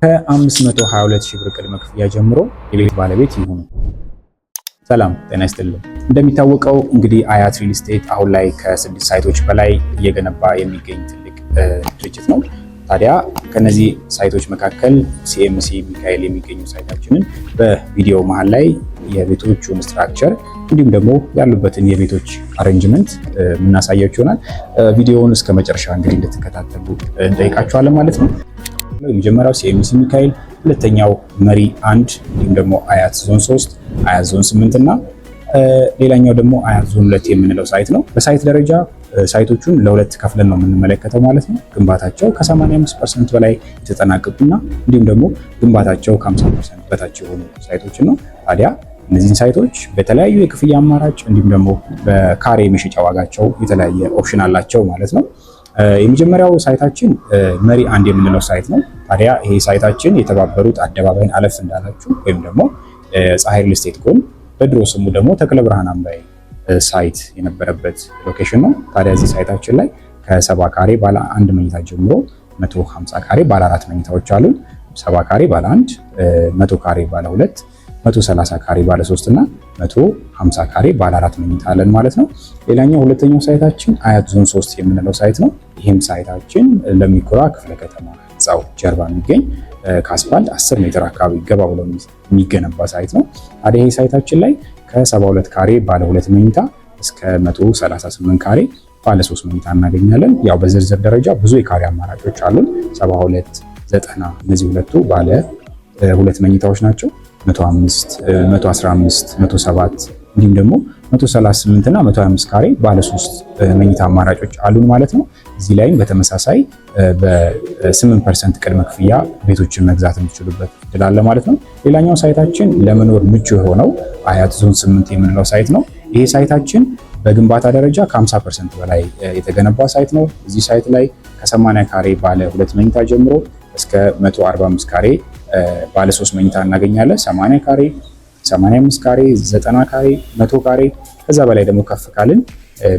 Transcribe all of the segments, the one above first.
ከ522 ሺህ ብር ቅድመ ክፍያ ጀምሮ የቤት ባለቤት ይሁኑ። ሰላም ጤና ይስጥልን። እንደሚታወቀው እንግዲህ አያት ሪል ስቴት አሁን ላይ ከ6 ሳይቶች በላይ እየገነባ የሚገኝ ትልቅ ድርጅት ነው። ታዲያ ከነዚህ ሳይቶች መካከል ሲኤምሲ ሚካኤል የሚገኙ ሳይታችንን በቪዲዮ መሃል ላይ የቤቶቹን ስትራክቸር እንዲሁም ደግሞ ያሉበትን የቤቶች አሬንጅመንት የምናሳያችሁ ይሆናል። ቪዲዮውን እስከ መጨረሻ እንግዲህ እንድትከታተሉ እንጠይቃችኋለን ማለት ነው። የመጀመሪያው ሲኤምሲ ሚካኤል፣ ሁለተኛው መሪ 1 እንዲሁም ደግሞ አያት ዞን 3፣ አያት ዞን 8 እና ሌላኛው ደግሞ አያት ዞን 2 የምንለው ሳይት ነው። በሳይት ደረጃ ሳይቶቹን ለሁለት ከፍለን ነው የምንመለከተው ማለት ነው። ግንባታቸው ከ85% በላይ የተጠናቀቁና እንዲሁም ደግሞ ግንባታቸው ከ50% በታች የሆኑ ሳይቶችን ነው። ታዲያ እነዚህን ሳይቶች በተለያዩ የክፍያ አማራጭ እንዲሁም ደግሞ በካሬ መሸጫ ዋጋቸው የተለያየ ኦፕሽን አላቸው ማለት ነው። የመጀመሪያው ሳይታችን መሪ 1 የምንለው ሳይት ነው። ታዲያ ይሄ ሳይታችን የተባበሩት አደባባይን አለፍ እንዳላችሁ ወይም ደግሞ ፀሐይ ሪል ስቴት ጎን በድሮ ስሙ ደግሞ ተክለ ብርሃን አምባይ ሳይት የነበረበት ሎኬሽን ነው። ታዲያ እዚህ ሳይታችን ላይ ከ70 ካሬ ባለ 1 መኝታ ጀምሮ 150 ካሬ ባለ 4 መኝታዎች አሉ። 70 ካሬ ባለ 1፣ 100 ካሬ ባለ 2፣ 130 ካሬ ባለ 3 እና 150 ካሬ ባለ 4 መኝታ አለን ማለት ነው። ሌላኛው ሁለተኛው ሳይታችን አያት ዞን 3 የምንለው ሳይት ነው። ይህም ሳይታችን ለሚኩራ ክፍለ ከተማ ህንፃው ጀርባ የሚገኝ ከአስፋልት 10 ሜትር አካባቢ ገባ ብሎ የሚገነባ ሳይት ነው። ታዲያ ይህ ሳይታችን ላይ ከ72 ካሬ ባለ 2 መኝታ እስከ 138 ካሬ ባለ 3 መኝታ እናገኛለን። ያው በዝርዝር ደረጃ ብዙ የካሬ አማራጮች አሉን። 72፣ 90 እነዚህ ሁለቱ ባለ 2 መኝታዎች ናቸው። 105፣ 115፣ 107 እንዲሁም ደግሞ 138 እና 125 ካሬ ባለ 3 መኝታ አማራጮች አሉን ማለት ነው። እዚህ ላይም በተመሳሳይ በ8% ቅድመ ክፍያ ቤቶችን መግዛት የምትችሉበት እድል አለ ማለት ነው። ሌላኛው ሳይታችን ለመኖር ምቹ የሆነው አያት ዞን 8 የምንለው ሳይት ነው። ይሄ ሳይታችን በግንባታ ደረጃ ከ50% በላይ የተገነባ ሳይት ነው። እዚህ ሳይት ላይ ከ80 ካሬ ባለ 2 መኝታ ጀምሮ እስከ 145 ካሬ ባለ 3 መኝታ እናገኛለን። 80 ካሬ፣ 85 ካሬ፣ 90 ካሬ፣ 100 ካሬ ከዛ በላይ ደግሞ ከፍ ካልን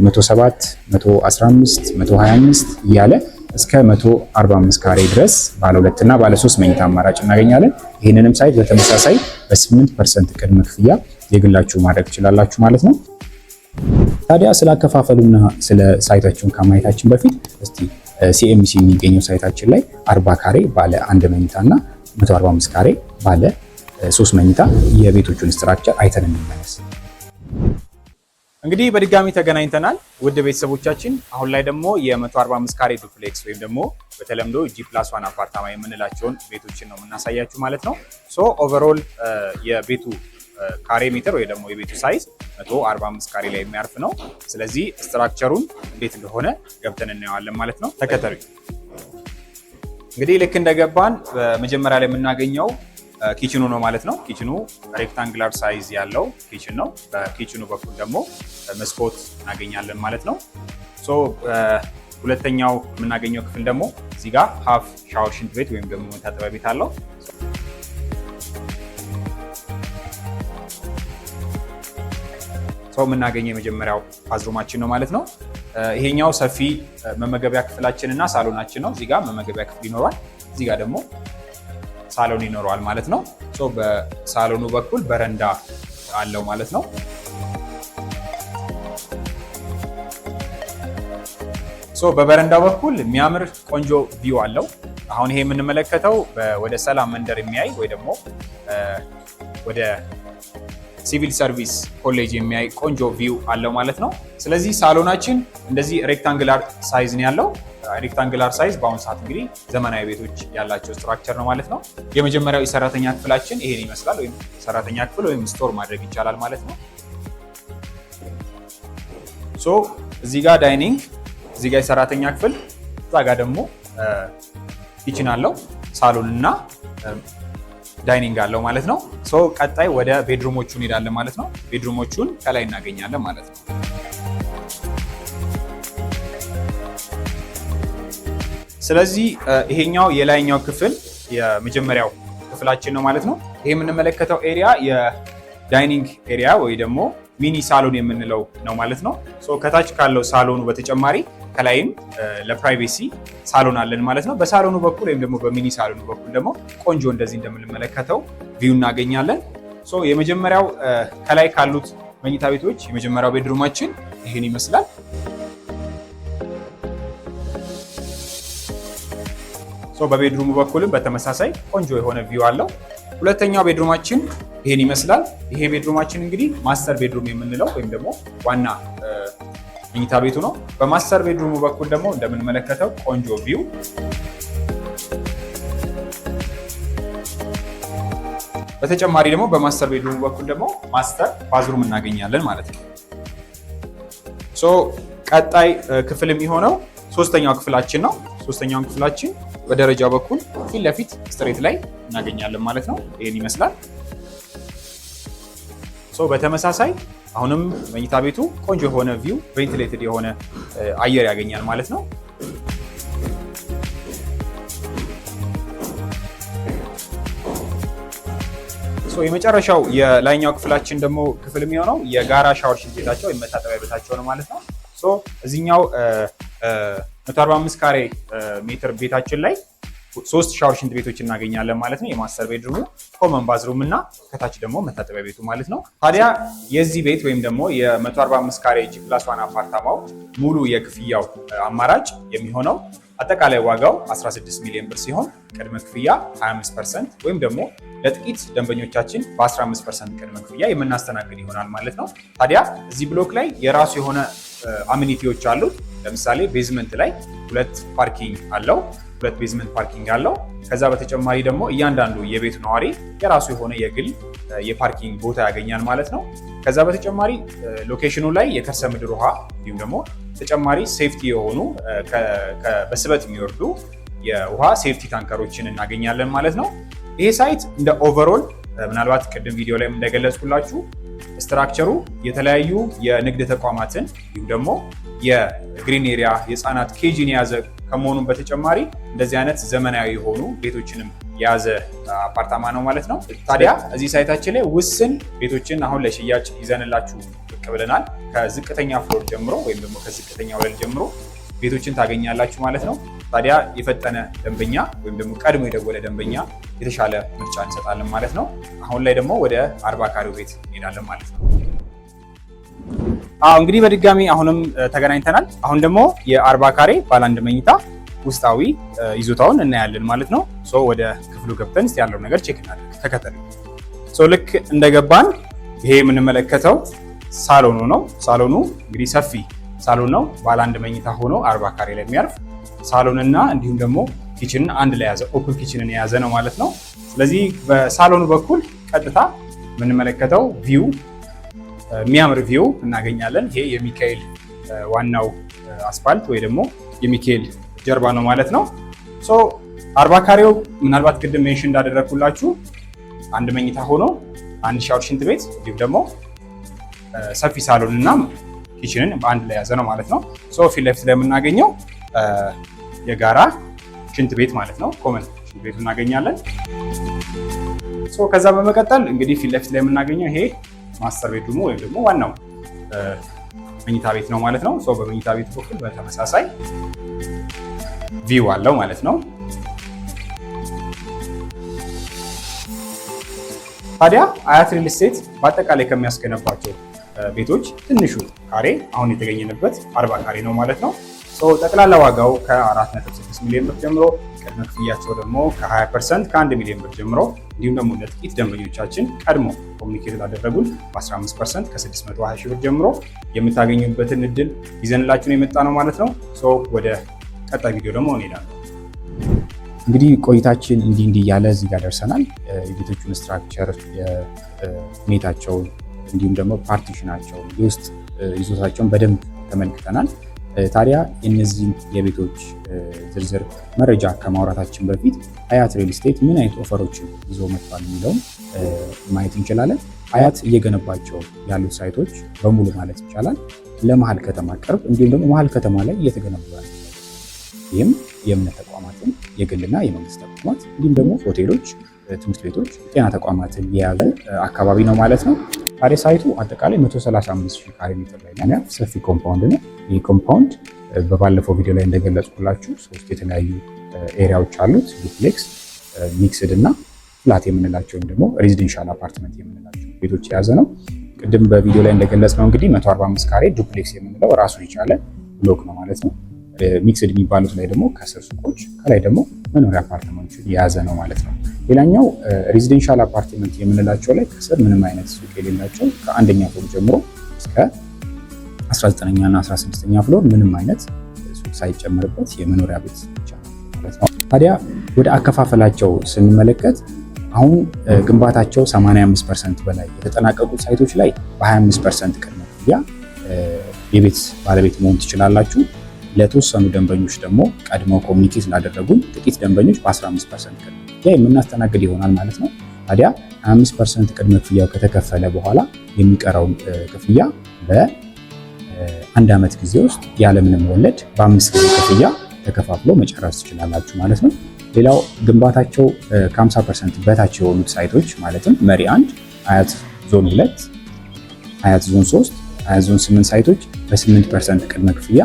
107፣ 115፣ 125 እያለ እስከ 145 ካሬ ድረስ ባለ 2 እና ባለ 3 መኝታ አማራጭ እናገኛለን። ይህንንም ሳይት በተመሳሳይ በ8% ቅድመ ክፍያ የግላችሁ ማድረግ ትችላላችሁ ማለት ነው። ታዲያ ስላከፋፈሉና ስለ ሳይታችሁን ከማየታችን በፊት እስቲ ሲኤምሲ የሚገኘው ሳይታችን ላይ 40 ካሬ ባለ 1 መኝታ እና 145 ካሬ ባለ 3 መኝታ የቤቶቹን ስትራክቸር አይተን እንመለስ። እንግዲህ በድጋሚ ተገናኝተናል ውድ ቤተሰቦቻችን። አሁን ላይ ደግሞ የ145 ካሬ ዱፕሌክስ ወይም ደግሞ በተለምዶ G+1 አፓርታማ የምንላቸውን ቤቶችን ነው የምናሳያችሁ ማለት ነው። ሶ ኦቨርኦል የቤቱ ካሬ ሜትር ወይ ደግሞ የቤቱ ሳይዝ 145 ካሬ ላይ የሚያርፍ ነው። ስለዚህ ስትራክቸሩን እንዴት እንደሆነ ገብተን እናየዋለን ማለት ነው። ተከተሉኝ። እንግዲህ ልክ እንደገባን በመጀመሪያ ላይ የምናገኘው ኪችኑ ነው ማለት ነው። ኪችኑ ሬክታንግላር ሳይዝ ያለው ኪችን ነው። በኪችኑ በኩል ደግሞ መስኮት እናገኛለን ማለት ነው። ሶ ሁለተኛው የምናገኘው ክፍል ደግሞ እዚህ ጋር ሃፍ ሻወር ሽንት ቤት ወይም ደግሞ መታጠቢያ ቤት አለው። ሶ የምናገኘው የመጀመሪያው ባዝሩማችን ነው ማለት ነው። ይሄኛው ሰፊ መመገቢያ ክፍላችን እና ሳሎናችን ነው። እዚህ ጋር መመገቢያ ክፍል ይኖረዋል፣ እዚህ ጋር ደግሞ ሳሎን ይኖረዋል ማለት ነው። ሶ በሳሎኑ በኩል በረንዳ አለው ማለት ነው። ሶ በበረንዳው በኩል የሚያምር ቆንጆ ቪው አለው። አሁን ይሄ የምንመለከተው ወደ ሰላም መንደር የሚያይ ወይ ደግሞ ወደ ሲቪል ሰርቪስ ኮሌጅ የሚያይ ቆንጆ ቪው አለው ማለት ነው። ስለዚህ ሳሎናችን እንደዚህ ሬክታንግላር ሳይዝ ነው ያለው። ሬክታንግላር ሳይዝ በአሁኑ ሰዓት እንግዲህ ዘመናዊ ቤቶች ያላቸው ስትራክቸር ነው ማለት ነው። የመጀመሪያው የሰራተኛ ክፍላችን ይሄን ይመስላል። ወይም ሰራተኛ ክፍል ወይም ስቶር ማድረግ ይቻላል ማለት ነው። ሶ እዚህ ጋር ዳይኒንግ፣ እዚህ ጋር የሰራተኛ ክፍል፣ እዛ ጋር ደግሞ ኪችን አለው። ሳሎን እና ዳይኒንግ አለው ማለት ነው። ሶ ቀጣይ ወደ ቤድሩሞቹ እንሄዳለን ማለት ነው። ቤድሩሞቹን ከላይ እናገኛለን ማለት ነው። ስለዚህ ይሄኛው የላይኛው ክፍል የመጀመሪያው ክፍላችን ነው ማለት ነው። ይሄ የምንመለከተው ኤሪያ የዳይኒንግ ኤሪያ ወይ ደግሞ ሚኒ ሳሎን የምንለው ነው ማለት ነው። ሶ ከታች ካለው ሳሎኑ በተጨማሪ ከላይም ለፕራይቬሲ ሳሎን አለን ማለት ነው። በሳሎኑ በኩል ወይም ደግሞ በሚኒ ሳሎኑ በኩል ደግሞ ቆንጆ እንደዚህ እንደምንመለከተው ቪው እናገኛለን። ሶ የመጀመሪያው ከላይ ካሉት መኝታ ቤቶች የመጀመሪያው ቤድሩማችን ይሄን ይመስላል። ሶ በቤድሩሙ በኩልም በተመሳሳይ ቆንጆ የሆነ ቪው አለው። ሁለተኛው ቤድሩማችን ይሄን ይመስላል። ይሄ ቤድሩማችን እንግዲህ ማስተር ቤድሩም የምንለው ወይም ደግሞ ዋና መኝታ ቤቱ ነው። በማስተር ቤድሩሙ በኩል ደግሞ እንደምንመለከተው ቆንጆ ቪው፣ በተጨማሪ ደግሞ በማስተር ቤድሩሙ በኩል ደግሞ ማስተር ባዝሩም እናገኛለን ማለት ነው። ሶ ቀጣይ ክፍል የሚሆነው ሶስተኛው ክፍላችን ነው። ሶስተኛውን ክፍላችን በደረጃ በኩል ፊት ለፊት ስትሬት ላይ እናገኛለን ማለት ነው። ይሄን ይመስላል። ሶ በተመሳሳይ አሁንም መኝታ ቤቱ ቆንጆ የሆነ ቪው፣ ቬንቲሌትድ የሆነ አየር ያገኛል ማለት ነው። ሶ የመጨረሻው የላይኛው ክፍላችን ደግሞ ክፍል የሚሆነው የጋራ ሻወር ሽንት ቤታቸው ወይም መታጠቢያ ቤታቸው ነው ማለት ነው። ሶ እዚህኛው 145 ካሬ ሜትር ቤታችን ላይ 3 ሻወር ሽንት ቤቶች እናገኛለን ማለት ነው። የማስተር ቤድሩሙ፣ ኮመን ባዝሩም እና ከታች ደግሞ መታጠቢያ ቤቱ ማለት ነው። ታዲያ የዚህ ቤት ወይም ደግሞ የ145 ካሬ G+1 አፓርታማው ሙሉ የክፍያው አማራጭ የሚሆነው አጠቃላይ ዋጋው 16 ሚሊዮን ብር ሲሆን ቅድመ ክፍያ 25% ወይም ደግሞ ለጥቂት ደንበኞቻችን በ15% ቅድመ ክፍያ የምናስተናግድ ይሆናል ማለት ነው። ታዲያ እዚህ ብሎክ ላይ የራሱ የሆነ አሚኒቲዎች አሉት። ለምሳሌ ቤዝመንት ላይ 2 ፓርኪንግ አለው፣ 2 ቤዝመንት ፓርኪንግ አለው። ከዛ በተጨማሪ ደግሞ እያንዳንዱ የቤቱ ነዋሪ የራሱ የሆነ የግል የፓርኪንግ ቦታ ያገኛል ማለት ነው። ከዛ በተጨማሪ ሎኬሽኑ ላይ የከርሰ ምድር ውሃ እንዲሁም ደግሞ ተጨማሪ ሴፍቲ የሆኑ በስበት የሚወርዱ የውሃ ሴፍቲ ታንከሮችን እናገኛለን ማለት ነው። ይሄ ሳይት እንደ ኦቨርኦል ምናልባት ቅድም ቪዲዮ ላይ እንደገለጽኩላችሁ ስትራክቸሩ የተለያዩ የንግድ ተቋማትን እንዲሁም ደግሞ የግሪን ኤሪያ የህፃናት ኬጂን የያዘ ከመሆኑም በተጨማሪ እንደዚህ አይነት ዘመናዊ የሆኑ ቤቶችንም የያዘ አፓርታማ ነው ማለት ነው። ታዲያ እዚህ ሳይታችን ላይ ውስን ቤቶችን አሁን ለሽያጭ ይዘንላችሁ ብቅ ብለናል። ከዝቅተኛ ፍሎር ጀምሮ ወይም ደግሞ ከዝቅተኛ ወለል ጀምሮ ቤቶችን ታገኛላችሁ ማለት ነው። ታዲያ የፈጠነ ደንበኛ ወይም ደግሞ ቀድሞ የደወለ ደንበኛ የተሻለ ምርጫ እንሰጣለን ማለት ነው። አሁን ላይ ደግሞ ወደ 40 ካሬው ቤት እንሄዳለን ማለት ነው። እንግዲህ በድጋሚ አሁንም ተገናኝተናል። አሁን ደግሞ የ40 ካሬ ባለ አንድ መኝታ ውስጣዊ ይዞታውን እናያለን ማለት ነው። ወደ ክፍሉ ገብተን እስቲ ያለው ነገር ቼክ እናደርግ። ተከተሉ። ልክ እንደገባን ይሄ የምንመለከተው ሳሎኑ ነው። ሳሎኑ እንግዲህ ሰፊ ሳሎን ነው። ባለ አንድ መኝታ ሆኖ 40 ካሬ ላይ የሚያርፍ ሳሎንና እንዲሁም ደግሞ ኪችንን አንድ ላይ የያዘ ኦፕን ኪችንን የያዘ ነው ማለት ነው። ስለዚህ በሳሎኑ በኩል ቀጥታ የምንመለከተው ቪው የሚያምር ቪው እናገኛለን። ይሄ የሚካኤል ዋናው አስፋልት ወይ ደግሞ የሚካኤል ጀርባ ነው ማለት ነው። 40 ካሬው ምናልባት ቅድም ሜንሽን እንዳደረግኩላችሁ አንድ መኝታ ሆኖ አንድ ሻወር ሽንት ቤት እንዲሁም ደግሞ ሰፊ ሳሎን እና ኪችንን በአንድ ላይ የያዘ ነው ማለት ነው። ፊት ለፊት ላይ የምናገኘው የጋራ ሽንት ቤት ማለት ነው። ኮመን ሽንት ቤቱ እናገኛለን። ከዛ በመቀጠል እንግዲህ ፊት ለፊት ላይ የምናገኘው ይሄ ማስተር ቤድሩሙ ወይም ደግሞ ዋናው መኝታ ቤት ነው ማለት ነው። በመኝታ ቤቱ በኩል በተመሳሳይ ቪው አለው ማለት ነው። ታዲያ አያት ሪል ስቴት በአጠቃላይ ከሚያስገነባቸው ቤቶች ትንሹ ካሬ አሁን የተገኘንበት 40 ካሬ ነው ማለት ነው። ጠቅላላ ዋጋው ከ4.6 ሚሊዮን ብር ጀምሮ ቅድመ ክፍያቸው ደግሞ ከ20% ከ1 ሚሊዮን ብር ጀምሮ እንዲሁም ደግሞ ለጥቂት ደንበኞቻችን ቀድሞ ኮሚኒኬት ላደረጉን በ15% ከ620 ሺህ ብር ጀምሮ የምታገኙበትን እድል ይዘንላችሁን የመጣ ነው ማለት ነው። ወደ ቀጣይ ቪዲዮ ደግሞ እንሄዳለን። እንግዲህ ቆይታችን እንዲህ እያለ እዚህ ጋር ደርሰናል። የቤቶቹን ስትራክቸር፣ ሁኔታቸውን እንዲሁም ደግሞ ፓርቲሽናቸውን የውስጥ ይዞታቸውን በደንብ ተመልክተናል። ታዲያ እነዚህ የቤቶች ዝርዝር መረጃ ከማውራታችን በፊት አያት ሪል ስቴት ምን አይነት ኦፈሮችን ይዞ መጥቷል የሚለውን ማየት እንችላለን። አያት እየገነባቸው ያሉት ሳይቶች በሙሉ ማለት ይቻላል ለመሀል ከተማ ቅርብ እንዲሁም ደግሞ መሀል ከተማ ላይ እየተገነቡ ያሉ፣ ይህም የእምነት ተቋማትን፣ የግልና የመንግስት ተቋማት እንዲሁም ደግሞ ሆቴሎች፣ ትምህርት ቤቶች፣ ጤና ተቋማትን የያዘ አካባቢ ነው ማለት ነው። ታዲያ ሳይቱ አጠቃላይ 135 ሺህ ካሬ ሜትር ላይ የሚያርፍ ሰፊ ኮምፓውንድ ነው። ይህ ኮምፓውንድ በባለፈው ቪዲዮ ላይ እንደገለጽኩላችሁ 3 የተለያዩ ኤሪያዎች አሉት። ዱፕሌክስ፣ ሚክስድ እና ፍላት የምንላቸው ወይም ደግሞ ሬዚደንሻል አፓርትመንት የምንላቸው ቤቶች የያዘ ነው። ቅድም በቪዲዮ ላይ እንደገለጽነው እንግዲህ 145 ካሬ ዱፕሌክስ የምንለው ራሱን የቻለ ብሎክ ነው ማለት ነው። ሚክስድ የሚባሉት ላይ ደግሞ ከስር ሱቆች ከላይ ደግሞ መኖሪያ አፓርትመንቶችን የያዘ ነው ማለት ነው። ሌላኛው ሬዚደንሻል አፓርትመንት የምንላቸው ላይ ከስር ምንም አይነት ሱቅ የሌላቸው ከአንደኛ ፎቅ ጀምሮ እስከ 19ኛ እና 16ኛ ፍሎር ምንም አይነት ሱቅ ሳይጨመርበት የመኖሪያ ቤት ብቻ ማለት ነው። ታዲያ ወደ አከፋፈላቸው ስንመለከት አሁን ግንባታቸው 85% በላይ የተጠናቀቁ ሳይቶች ላይ በ25% ቅድመ ክፍያ የቤት ባለቤት መሆን ትችላላችሁ። ለተወሰኑ ደንበኞች ደግሞ ቀድመው ኮሚኒኬት ላደረጉን ጥቂት ደንበኞች በ15% ቅድመ ክፍያ የምናስተናግድ ይሆናል ማለት ነው። ታዲያ 25% ቅድመ ክፍያው ከተከፈለ በኋላ የሚቀረውን ክፍያ በ1 ዓመት ጊዜ ውስጥ ያለምንም ወለድ በ5 ጊዜ ክፍያ ተከፋፍሎ መጨረስ ትችላላችሁ ማለት ነው። ሌላው ግንባታቸው ከ50% በታች የሆኑት ሳይቶች ማለትም መሪ 1፣ አያት ዞን 2፣ አያት ዞን 3፣ አያት ዞን 8 ሳይቶች በ8% ቅድመ ክፍያ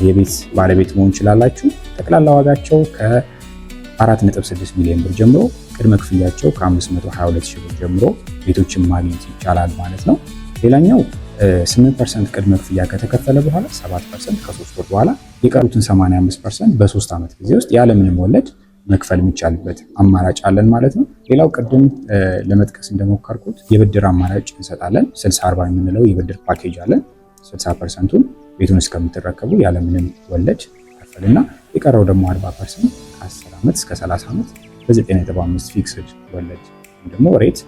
የቤት ባለቤት መሆን ይችላላችሁ። ጠቅላላ ዋጋቸው ከ4.6 ሚሊዮን ብር ጀምሮ ቅድመ ክፍያቸው ከ522 ሺህ ብር ጀምሮ ቤቶችን ማግኘት ይቻላል ማለት ነው። ሌላኛው 8% ቅድመ ክፍያ ከተከፈለ በኋላ 7% ከ3 ወር በኋላ የቀሩትን 85% በ3 ዓመት ጊዜ ውስጥ ያለምንም ወለድ መክፈል የሚቻልበት አማራጭ አለን ማለት ነው። ሌላው ቅድም ለመጥቀስ እንደሞከርኩት የብድር አማራጭ እንሰጣለን። 60/40 የምንለው የብድር ፓኬጅ አለን። 60%ን ቤቱን እስከምትረከቡ ያለምንም ወለድ ከፈልና የቀረው ደግሞ 40% ከ10 ዓመት እስከ 30 ዓመት በ9.5 ፊክስድ ወለድ ወይም ደግሞ ሬት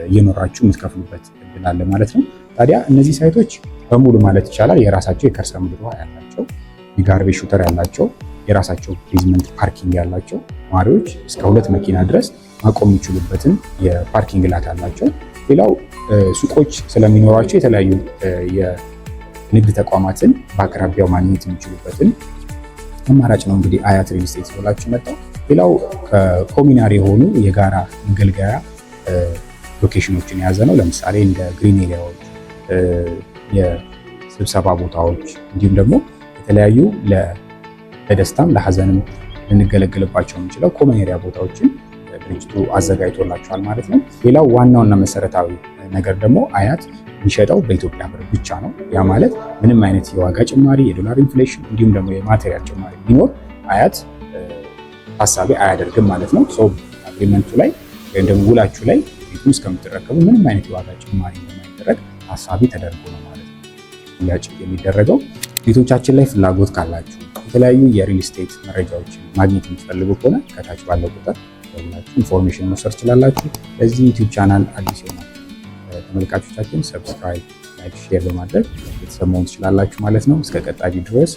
እየኖራችሁ የምትከፍሉበት እድል አለ ማለት ነው። ታዲያ እነዚህ ሳይቶች በሙሉ ማለት ይቻላል የራሳቸው የከርሰ ምድር ውሃ ያላቸው፣ የጋርቤጅ ሹተር ያላቸው፣ የራሳቸው ቤዝመንት ፓርኪንግ ያላቸው፣ ነዋሪዎች እስከ 2 መኪና ድረስ ማቆም የሚችሉበትን የፓርኪንግ ላት አላቸው። ሌላው ሱቆች ስለሚኖራቸው የተለያዩ የንግድ ተቋማትን በአቅራቢያው ማግኘት የሚችሉበትን አማራጭ ነው እንግዲህ አያት ሪል ስቴት ብላችሁ መጣው። ሌላው ከኮሚናሪ የሆኑ የጋራ መገልገያ ሎኬሽኖችን የያዘ ነው። ለምሳሌ እንደ ግሪን ኤሪያዎች፣ የስብሰባ ቦታዎች እንዲሁም ደግሞ የተለያዩ ለደስታም ለሀዘንም ልንገለገልባቸው የምንችለው ኮመን ኤሪያ ቦታዎችን ድርጅቱ አዘጋጅቶላቸዋል ማለት ነው። ሌላው ዋናውና መሰረታዊ ነገር ደግሞ አያት የሚሸጠው በኢትዮጵያ ብር ብቻ ነው። ያ ማለት ምንም አይነት የዋጋ ጭማሪ፣ የዶላር ኢንፍሌሽን እንዲሁም ደግሞ የማቴሪያል ጭማሪ ቢኖር አያት ታሳቢ አያደርግም ማለት ነው። ሶ አግሪመንቱ ላይ ወይም ደግሞ ውላችሁ ላይ ቤቱን እስከምትረከቡ ምንም አይነት የዋጋ ጭማሪ እንደማይደረግ ታሳቢ ተደርጎ ነው ማለት ነው ሽያጭ የሚደረገው። ቤቶቻችን ላይ ፍላጎት ካላችሁ የተለያዩ የሪል ስቴት መረጃዎችን ማግኘት የምትፈልጉ ከሆነ ከታች ባለው ቁጥር ደውላችሁ ኢንፎርሜሽን መውሰድ ትችላላችሁ። ለዚህ ዩቲዩብ ቻናል አዲስ የሆናችሁ ተመልካቾቻችን ሰብስክራይብ፣ ላይክ፣ ሼር በማድረግ ቤተሰብ መሆን ትችላላችሁ ማለት ነው። እስከ ቀጣይ ድረስ